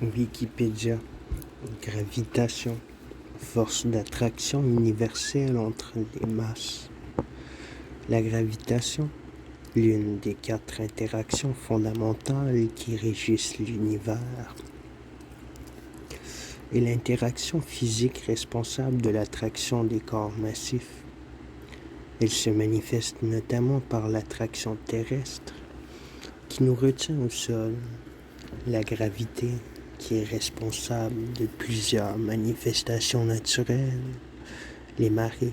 Wikipédia. Gravitation. Force d'attraction universelle entre les masses. La gravitation, l'une des 4 interactions fondamentales qui régissent l'univers, est l'interaction physique responsable de l'attraction des corps massifs. Elle se manifeste notamment par l'attraction terrestre qui nous retient au sol, la gravité qui est responsable de plusieurs manifestations naturelles, les marées,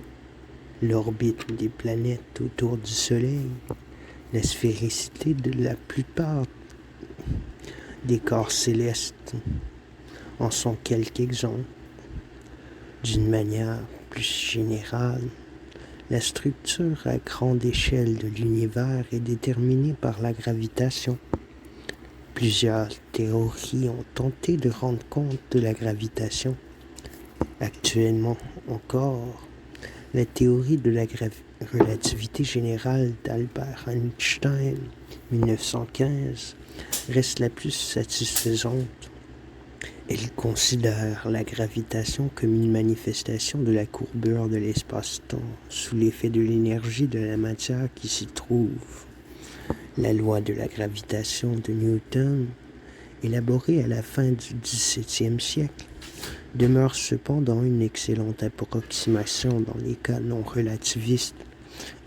l'orbite des planètes autour du Soleil, la sphéricité de la plupart des corps célestes en sont quelques exemples. D'une manière plus générale, la structure à grande échelle de l'univers est déterminée par la gravitation. Plusieurs théories ont tenté de rendre compte de la gravitation. Actuellement encore, la théorie de la relativité générale d'Albert Einstein, 1915, reste la plus satisfaisante. Elle considère la gravitation comme une manifestation de la courbure de l'espace-temps sous l'effet de l'énergie de la matière qui s'y trouve. La loi de la gravitation de Newton, élaborée à la fin du XVIIe siècle, demeure cependant une excellente approximation dans les cas non relativistes.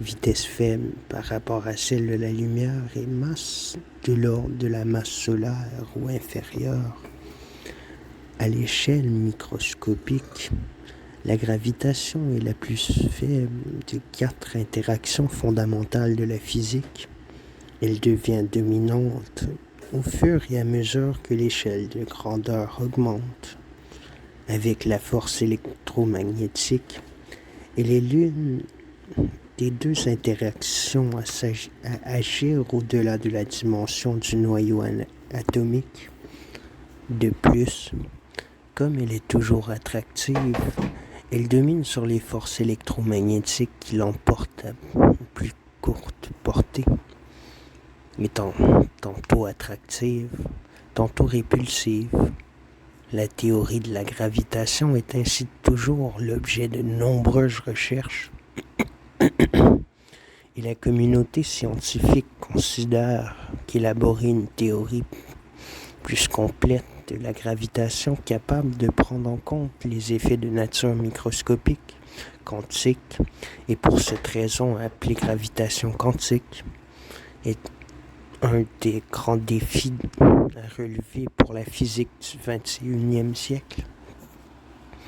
Vitesse faible par rapport à celle de la lumière et masse de l'ordre de la masse solaire ou inférieure. À l'échelle microscopique, la gravitation est la plus faible des 4 interactions fondamentales de la physique. Elle devient dominante au fur et à mesure que l'échelle de grandeur augmente. Avec la force électromagnétique, elle est l'une des 2 interactions à agir au-delà de la dimension du noyau atomique. De plus, comme elle est toujours attractive, elle domine sur les forces électromagnétiques qui l'emportent à plus courte portée. Étant tantôt attractive, tantôt répulsive, la théorie de la gravitation est ainsi toujours l'objet de nombreuses recherches et la communauté scientifique considère qu'élaborer une théorie plus complète de la gravitation capable de prendre en compte les effets de nature microscopique, quantique, et pour cette raison appelée gravitation quantique, est un des grands défis à relever pour la physique du XXIe siècle.